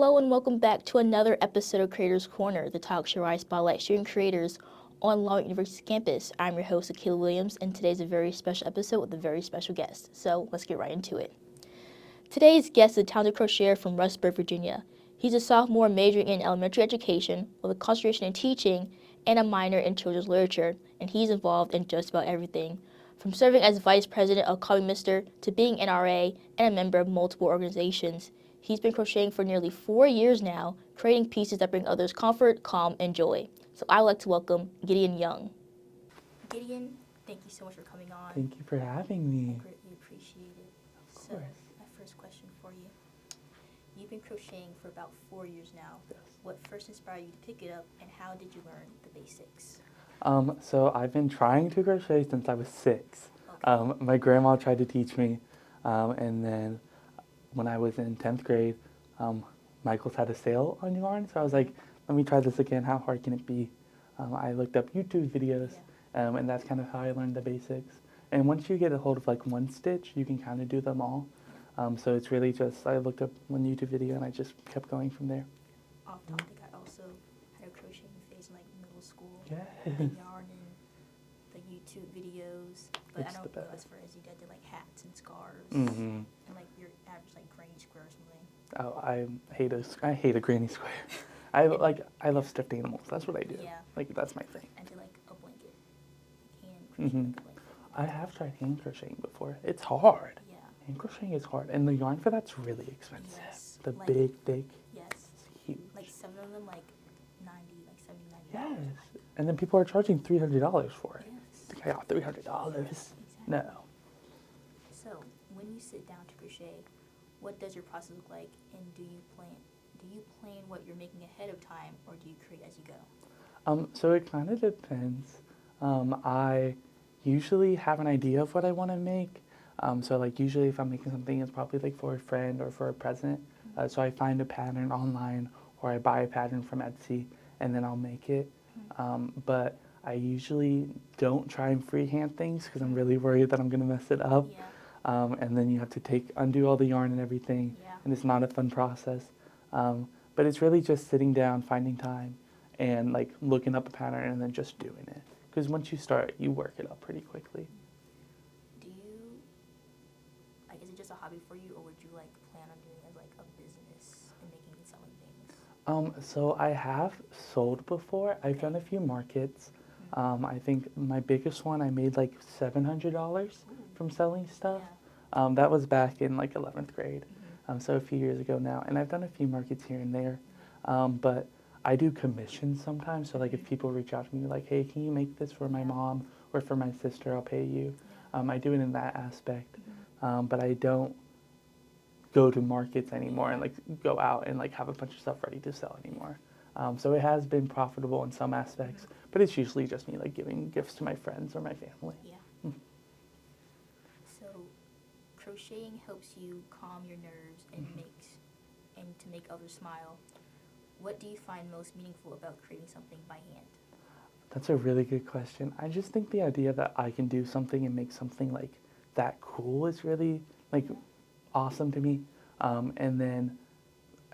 Hello and welcome back to another episode of Creators Corner, the talk show where I spotlight student creators on Long University's campus. I'm your host, Akila Williams, and today's a very special episode with a very special guest. So let's get right into it. Today's guest is a talented crocheter from Rustburg, Virginia. He's a sophomore majoring in elementary education with a concentration in teaching and a minor in children's literature, and he's involved in just about everything, from serving as vice president of Call Me Mister to being an RA and a member of multiple organizations. He's been crocheting for nearly 4 years now, creating pieces that bring others comfort, calm, and joy. So I'd like to welcome Gideon Young. Gideon, thank you so much for coming on. Thank you for having me. I greatly appreciate it. Of course. My first question for you. You've been crocheting for about 4 years now. Yes. What first inspired you to pick it up, and how did you learn the basics? So I've been trying to crochet since I was 6. Okay. My grandma tried to teach me, and then when I was in 10th grade, Michael's had a sale on yarn, so I was like, let me try this again. How hard can it be? I looked up YouTube videos, and that's kind of how I learned the basics. And once you get a hold of like one stitch, you can kind of do them all. So it's really just, I looked up one YouTube video and I just kept going from there. Off topic, I also had a crocheting phase in like middle school. Yes. The yarn and the YouTube videos. But It's I the don't go best. as far as you did like hats and scarves Mm-hmm. and like your average like granny square or something. Oh, I hate a granny square. I love stuffed animals. That's what I do. Yeah. Like that's my thing. I did like a blanket. Hand crochet Mhm. like a blanket. I have tried hand crocheting before. It's hard. Yeah. Hand crocheting is hard, and the yarn for that's really expensive. Yes. The Like- big, thick, Yes. it's huge. Like some of them like 90, like 70, 90. Yes, and then people are charging $300 for it. Yes. I got $300. Exactly. No. So when you sit down to crochet, what does your process look like, and do you plan what you're making ahead of time, or do you create as you go? So it kind of depends. I usually have an idea of what I want to make. So like usually if I'm making something, it's probably like for a friend or for a present. So I find a pattern online or I buy a pattern from Etsy and then I'll make it. But I usually don't try and freehand things because I'm really worried that I'm going to mess it up. Yeah. And then you have to undo all the yarn and everything. Yeah. And it's not a fun process. But it's really just sitting down, finding time, and like looking up a pattern and then just doing it. Because once you start, you work it up pretty quickly. Do you, like, is it just a hobby for you, or would you like plan on doing it as like a business and making and selling things? So I have sold before. I've done a few markets. I think my biggest one, I made like $700 from selling stuff. Yeah. That was back in like 11th grade. So a few years ago now. And I've done a few markets here and there. But I do commissions sometimes. So like if people reach out to me like, hey, can you make this for my mom or for my sister? I'll pay you. I do it in that aspect. But I don't go to markets anymore and like go out and like have a bunch of stuff ready to sell anymore. So it has been profitable in some aspects, but it's usually just me like giving gifts to my friends or my family. Yeah. So crocheting helps you calm your nerves and to make others smile. What do you find most meaningful about creating something by hand? That's a really good question. I just think the idea that I can do something and make something like that cool is really like awesome to me. And then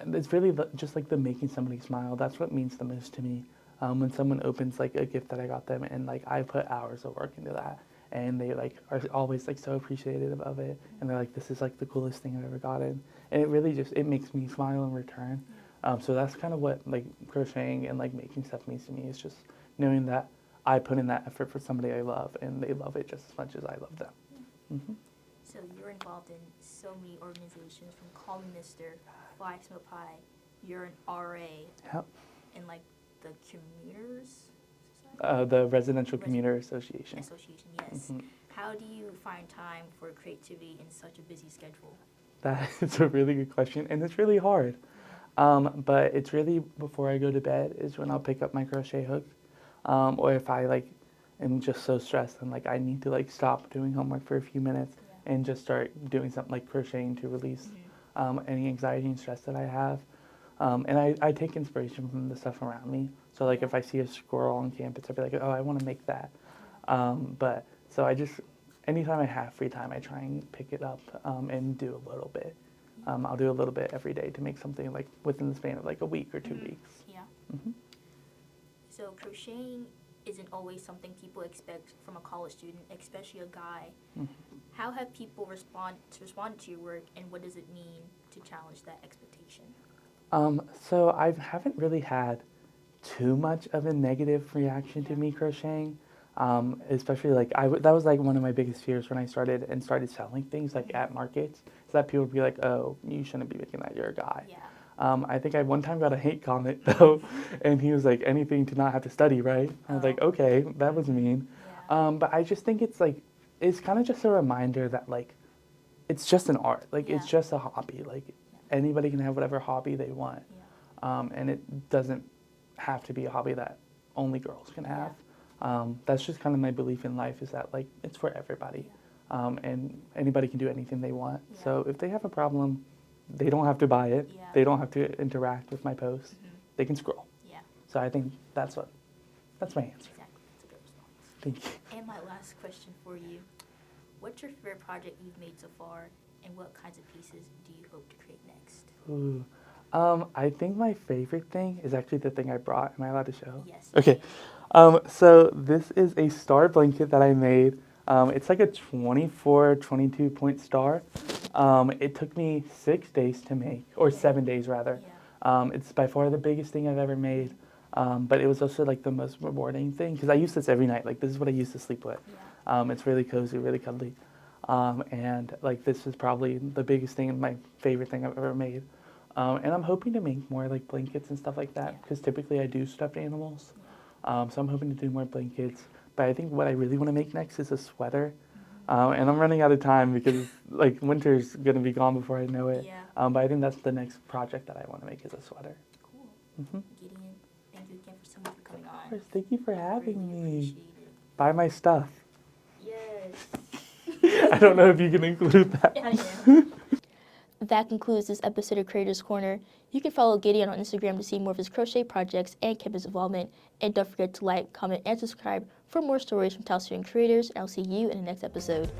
it's really just like the making somebody smile. That's what means the most to me. When someone opens like a gift that I got them and like I put hours of work into that and they like are always like so appreciative of it and they're like, this is like the coolest thing I've ever gotten. And it really just, it makes me smile in return. So that's kind of what like crocheting and like making stuff means to me, is just knowing that I put in that effort for somebody I love and they love it just as much as I love them. Mm-hmm. So you're involved in so many organizations, from Call Me Mister, Fly Smoke Pie. You're an RA Yep. in like the commuters society? The Residential Commuter Association. Association, yes. Mhm. How do you find time for creativity in such a busy schedule? That is a really good question, and it's really hard. But it's really before I go to bed is when I'll pick up my crochet hook, or if I like am just so stressed and like I need to like stop doing homework for a few minutes and just start doing something like crocheting to release any anxiety and stress that I have. And I take inspiration from the stuff around me. So like if I see a squirrel on campus, I'll be like, oh, I want to make that. But so I just, anytime I have free time, I try and pick it up and do a little bit. I'll do a little bit every day to make something like within the span of like a week or 2 weeks. Yeah. Hmm. So crocheting isn't always something people expect from a college student, especially a guy. Mhm. How have people responded to your work, and what does it mean to challenge that expectation? So I haven't really had too much of a negative reaction to me crocheting. Especially like that was like one of my biggest fears when I started selling things like at markets, is that people would be like, "Oh, you shouldn't be making that. You're a guy." Yeah. I think I one time got a hate comment though, and he was like, "Anything to not have to study, right?" I was like, Oh. "Okay, that was mean." Yeah. But I just think it's like it's kind of just a reminder that like it's just an art, like it's Yeah. just a hobby. Like anybody can have whatever hobby they want, and it doesn't have to be a hobby that only girls can have. That's just kind of my belief in life, is that like it's for everybody, and anybody can do anything they want. Yeah. So if they have a problem, they don't have to buy it. Yeah. They don't have to interact with my posts. Mhm. They can scroll. Yeah. So I think that's my answer. Exactly. That's a good response. Thank you. And my last question for you: what's your favorite project you've made so far, and what kinds of pieces do you hope to create next? Ooh. I think my favorite thing is actually the thing I brought. Am I allowed to show? Yes. Okay. So this is a star blanket that I made. It's like a 24, 22 point star. It took me 6 days to make, or 7 days rather. Yeah. It's by far the biggest thing I've ever made. But it was also like the most rewarding thing, because I use this every night. Like this is what I used to sleep with. Yeah. It's really cozy, really cuddly. And like this is probably the biggest thing and my favorite thing I've ever made. And I'm hoping to make more like blankets and stuff like that, Yeah. because typically I do stuffed animals. Yeah. So I'm hoping to do more blankets. But I think what I really want to make next is a sweater. And I'm running out of time because like winter's going to be gone before I know it. Yeah. But I think that's the next project that I want to make, is a sweater. Cool. Hmm. Gideon, thank you again for so much for coming on. Of course, thank you for I having really me. appreciate it. Buy my stuff. Yes. I don't know if you can include that. Yeah. That concludes this episode of Creators Corner. You can follow Gideon on Instagram to see more of his crochet projects and campus involvement. And don't forget to like, comment, and subscribe for more stories from Towson creators. And I'll see you in the next episode.